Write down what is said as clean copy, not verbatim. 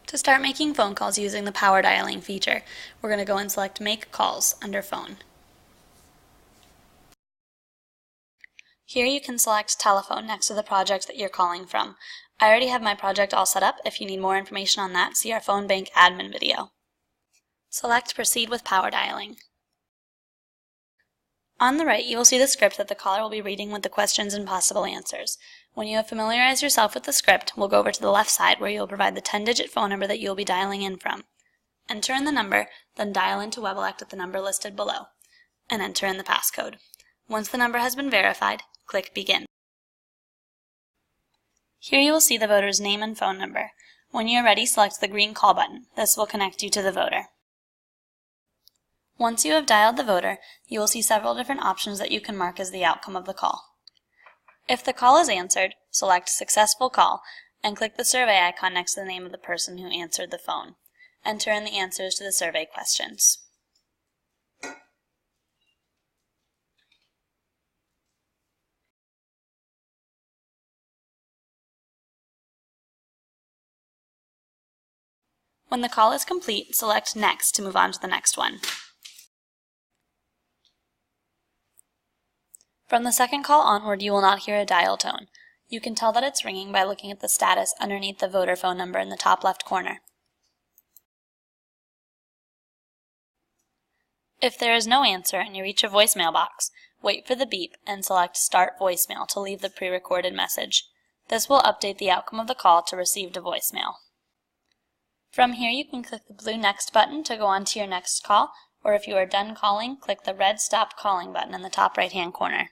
To start making phone calls using the power dialing feature, we're going to go and select Make Calls under Phone. Here you can select Telephone next to the project that you're calling from. I already have my project all set up. If you need more information on that, see our phone bank admin video. Select Proceed with Power Dialing. On the right, you will see the script that the caller will be reading with the questions and possible answers. When you have familiarized yourself with the script, we'll go over to the left side where you'll provide the 10-digit phone number that you'll be dialing in from. Enter in the number, then dial into webElect at the number listed below, and enter in the passcode. Once the number has been verified, click Begin. Here you will see the voter's name and phone number. When you are ready, select the green call button. This will connect you to the voter. Once you have dialed the voter, you will see several different options that you can mark as the outcome of the call. If the call is answered, select Successful Call and click the survey icon next to the name of the person who answered the phone. Enter in the answers to the survey questions. When the call is complete, select Next to move on to the next one. From the second call onward, you will not hear a dial tone. You can tell that it's ringing by looking at the status underneath the voter phone number in the top left corner. If there is no answer and you reach a voicemail box, wait for the beep and select Start Voicemail to leave the pre-recorded message. This will update the outcome of the call to Received a Voicemail. From here, you can click the blue Next button to go on to your next call, or if you are done calling, click the red Stop Calling button in the top right-hand corner.